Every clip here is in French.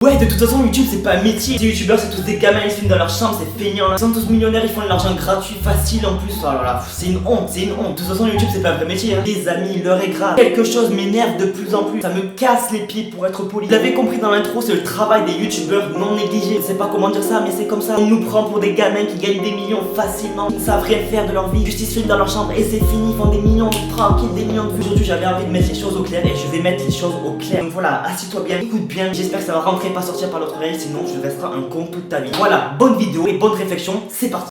Ouais, de toute façon, YouTube c'est pas un métier. Les youtubeurs c'est tous des gamins, ils filment dans leur chambre, c'est feignant là. Ils sont tous millionnaires, ils font de l'argent gratuit, facile en plus. Oh là là, c'est une honte, c'est une honte. De toute façon, YouTube c'est pas un vrai métier. Hein. Les amis, l'heure est grave. Quelque chose m'énerve de plus en plus. Ça me casse les pieds pour être poli. Vous l'avez compris dans l'intro, c'est le travail des youtubeurs non négligé. Je sais pas comment dire ça, mais c'est comme ça. On nous prend pour des gamins qui gagnent des millions facilement. Ils ne savent rien faire de leur vie. Juste ils filment dans leur chambre et c'est fini. Ils font des millions tranquilles, des millions de vues. Aujourd'hui, j'avais envie de mettre les choses au clair et je vais mettre les choses au clair. Donc voilà, assis-toi bien, écoute bien. J'espère que ça va rentrer, pas sortir par l'autre oreille. Sinon je resterai un con toute ta vie. Voilà, bonne vidéo et bonne réflexion, c'est parti.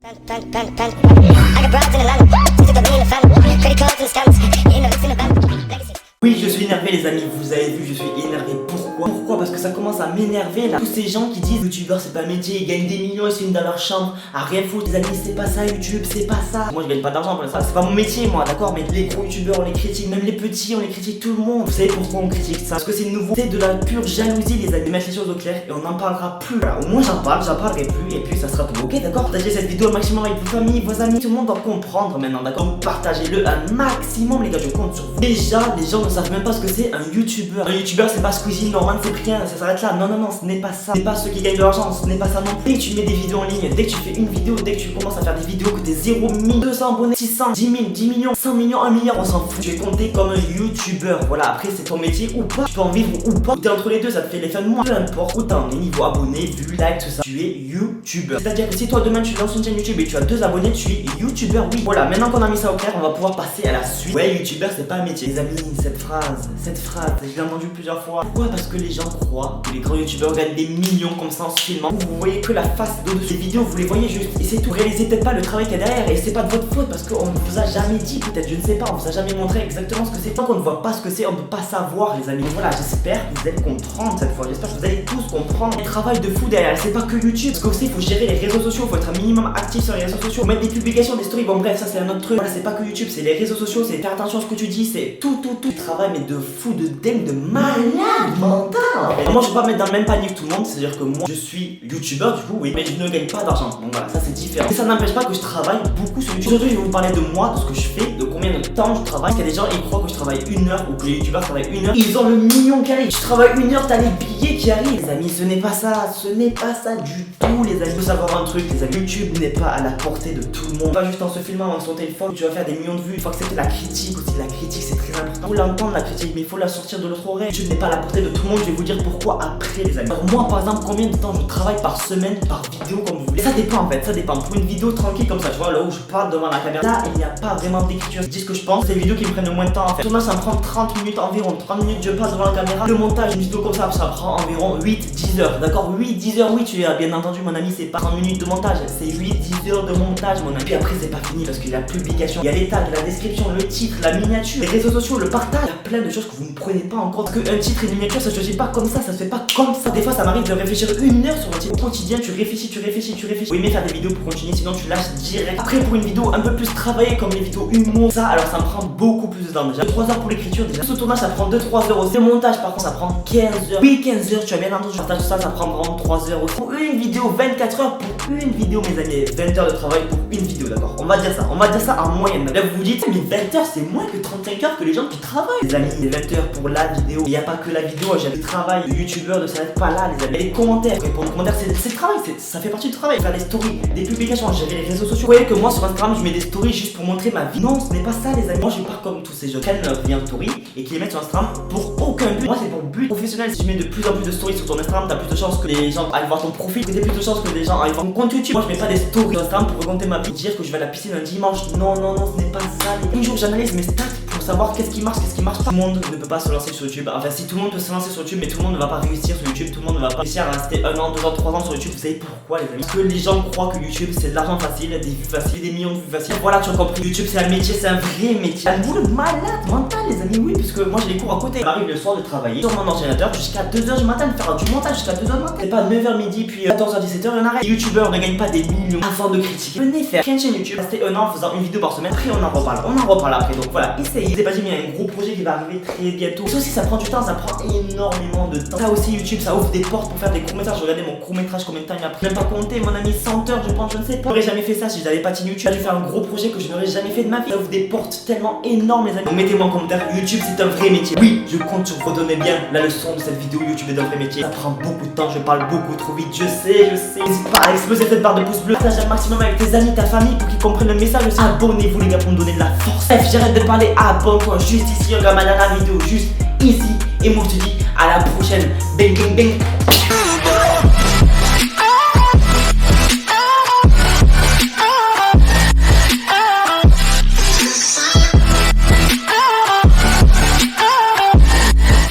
Oui, je suis énervé les amis, vous avez vu, je suis énervé. Pourquoi? Parce que ça commence à m'énerver là. Tous ces gens qui disent youtubeur c'est pas un métier, ils gagnent des millions, ils filment dans leur chambre, à rien foutre. Les amis, c'est pas ça YouTube, c'est pas ça. Moi je gagne pas d'argent pour ça, c'est pas mon métier moi, d'accord. Mais les gros youtubeurs on les critique, même les petits on les critique, tout le monde. Vous savez pourquoi on critique ça? Parce que c'est nouveau, c'est de la pure jalousie les amis. Mettre les choses au clair et on n'en parlera plus. Voilà, au moins j'en parlerai plus et puis ça sera tout ok, d'accord. Partagez cette vidéo au maximum avec vos familles, vos amis, tout le monde doit comprendre maintenant, d'accord. Donc partagez-le un maximum les gars, je compte sur vous. Déjà les gens ne savent même pas ce que c'est un youtubeur. Un youtubeur c'est pas Squeezie, Norman, c'est rien, ça s'arrête là. Non, ce n'est pas ça. C'est pas ceux qui gagnent de l'argent, ce n'est pas ça non plus. Dès que tu mets des vidéos en ligne, dès que tu fais une vidéo, dès que tu commences à faire des vidéos que t'es 0, 1000, 200 abonnés, 600, 10 000, 10 millions, 100 millions, 1 milliard, on s'en fout. Tu es compté comme un youtubeur. Voilà, après c'est ton métier ou pas. Tu peux en vivre ou pas. T'es entre les deux, ça te fait l'effet de moi. Peu importe où t'en es, niveau abonnés, vues, likes, tout ça. Tu es youtubeur. C'est-à-dire que si toi demain tu lances une chaîne YouTube et tu as 2 abonnés, tu es youtubeur, oui. Voilà, maintenant qu'on a mis ça au clair, on va pouvoir passer à la suite. Ouais, youtubeur c'est pas un métier. Les amis, cette phrase, je l'ai entendue plusieurs fois. Pourquoi? Parce que les gens croient que les grands youtubeurs gagnent des millions comme ça en se filmant. Vous voyez que la face de ces vidéos, vous les voyez juste. Et c'est tout. Réalisez peut-être pas le travail qu'il y a derrière. Et c'est pas de votre faute parce qu'on ne vous a jamais dit, peut-être, je ne sais pas, on vous a jamais montré exactement ce que c'est. Tant qu'on ne voit pas ce que c'est, on ne peut pas savoir, les amis. Donc voilà, j'espère que vous allez comprendre cette fois. J'espère que vous allez tous comprendre. Il y a un travail de fou derrière. C'est pas que YouTube. Parce qu'aussi, il faut gérer les réseaux sociaux. Il faut être un minimum actif sur les réseaux sociaux. Mettre des publications, des stories. Bon, bref, ça c'est un autre truc. Voilà, c'est pas que YouTube, c'est les réseaux sociaux. C'est faire attention à ce que tu dis. C'est tout. Travail, mais de fou, de dingue, de malade mental. Moi, je vais pas mettre dans le même panier que tout le monde. C'est-à-dire que moi, je suis youtubeur du coup, oui, mais je ne gagne pas d'argent. Donc voilà, ça c'est différent. Mais ça n'empêche pas que je travaille beaucoup sur YouTube. Aujourd'hui, je vais vous parler de moi, de ce que je fais, de combien de temps je travaille. Parce qu'il y a des gens, ils croient que je travaille 1 heure ou que les youtubeurs travaillent 1 heure. Ils ont le million qui arrive. Je travaille 1 heure, t'as les billets qui arrivent. Les amis, ce n'est pas ça. Ce n'est pas ça du tout, les amis. Il faut savoir un truc, les amis. YouTube n'est pas à la portée de tout le monde. Pas juste en se filmant avec son téléphone, tu vas faire des millions de vues. Il faut accepter la critique aussi. La critique, c'est très important. Il faut l'entendre, la critique, mais il faut la sortir de l'autre oreille. YouTube n'est pas à la portée de tout le monde. Je vais vous dire pourquoi après, les amis. Alors, moi, par exemple, combien de temps je travaille par semaine, par vidéo, comme vous voulez. Ça dépend en fait, ça dépend. Pour une vidéo tranquille comme ça, tu vois, là où je parle devant la caméra, là, il n'y a pas vraiment d'écriture. Je dis ce que je pense. C'est des vidéos qui me prennent le moins de temps à faire. Tournage, ça me prend 30 minutes environ. 30 minutes, je passe devant la caméra. Le montage, une vidéo comme ça prend environ 8-10 heures. D'accord, 8-10 heures, oui, tu as bien entendu, mon ami, c'est pas 30 minutes de montage. C'est 8-10 heures de montage, mon ami. Puis après, c'est pas fini parce qu'il y a la publication, il y a les tags, la description, le titre, la miniature, les réseaux sociaux, le partage. Il y a plein de choses que vous ne prenez pas en compte. Qu'un titre et une miniature, ça se choisit pas comme ça se fait pas comme ça. Des fois, ça m'arrive de réfléchir 1 heure sur un titre. Au quotidien, tu réfléchis. Faut aimer faire des vidéos pour continuer, sinon tu lâches direct. Après, pour une vidéo un peu plus travaillée, comme les vidéos humour, ça, alors ça me prend beaucoup plus de temps. Déjà 3 heures pour l'écriture, déjà. Ce tournage, ça prend 2-3 heures aussi. Le montage, par contre, ça prend 15 heures. Oui, 15 heures, tu as bien entendu. Je partage ça prend vraiment 3 heures aussi. Pour une vidéo, 24 heures pour une vidéo, mes amis. 20 heures de travail pour une vidéo, d'accord. On va dire ça en moyenne. Là, vous vous dites, mais 20 heures, c'est moins que 35 heures que les gens qui travaillent. Les amis, les 20 heures pour la vidéo. Il n'y a pas que la vidéo, j'ai le travail. Le youtubeur ne s'arrête pas là, les amis. Les commentaires, répondre aux commentaires, c'est le travail, ça fait partie du travail. Faire des stories, des publications, gérer les réseaux sociaux. Vous voyez que moi sur Instagram, je mets des stories juste pour montrer ma vie. Non, ce n'est pas ça, les amis. Moi, je pars comme tous ces jeunes qui prennent leurs liens story et qui les mettent sur Instagram pour aucun but. Moi, c'est pour but professionnel. Si tu mets de plus en plus de stories sur ton Instagram, t'as plus de chances que les gens aillent voir ton profil. T'as plus de chances que les gens aillent voir ton compte YouTube. Moi, je mets pas des stories sur Instagram pour raconter ma vie, dire que je vais à la piscine un dimanche. Non, ce n'est pas ça. Un jour, j'analyse mes stats pour savoir qu'est-ce qui marche pas. Tout le monde ne peut pas se lancer sur YouTube. Enfin, si tout le monde peut se lancer sur YouTube, mais tout le monde ne va pas réussir sur YouTube. Tout le monde ne va pas réussir à rester 1 an, 2 ans, 3 ans sur YouTube. Vous savez pourquoi, les amis? Parce que les gens croient que YouTube c'est de l'argent facile, des vues faciles, des millions de vues faciles. Voilà, tu as compris. YouTube c'est un métier, c'est un vrai métier. Un boulot malade mental, les amis. Oui, parce que moi j'ai les cours à côté. J'arrive le soir de travailler sur mon ordinateur jusqu'à 2h du matin, de faire du montage jusqu'à 2h du matin. C'est pas 9h midi, puis 14h, 17h, et on arrête. Les youtubeurs ne gagnent pas des millions avant de critiquer. Venez faire une chaîne YouTube, restez 1 an en faisant une vidéo par semaine. Après, on en reparle après. Donc voilà, essayez. vous ai pas dit, mais il y a un gros projet qui va arriver très bientôt. Ça aussi, ça prend du temps, ça prend énormément de temps. Ça aussi, YouTube, ça ouvre des portes pour faire des courts-métrages. Regardez mon court-métrage, combien de temps il m'a pris. Même pas compter, mon ami, 100 heures, je pense, je ne sais pas. J'aurais jamais fait ça si j'avais pas de YouTube. J'ai fait un gros projet que je n'aurais jamais fait de ma vie. Ça ouvre des portes tellement énormes, les amis. Donc mettez-moi en commentaire, YouTube, c'est un vrai métier. Oui, je compte sur vous, redonner bien la leçon de cette vidéo. YouTube est un vrai métier. Ça prend beaucoup de temps, je parle beaucoup trop vite, je sais. N'hésite pas à exploser cette barre de pouce bleu. Partage un maximum avec tes amis, ta famille pour qu'ils comprennent le message aussi. Abonnez-vous, les gars, pour me donner de la force. Bref, j'arrête de parler, abonne-toi juste ici, regarde ma dernière vidéo, juste ici. Et moi, je te dis à la prochaine. Bang, bang, bang.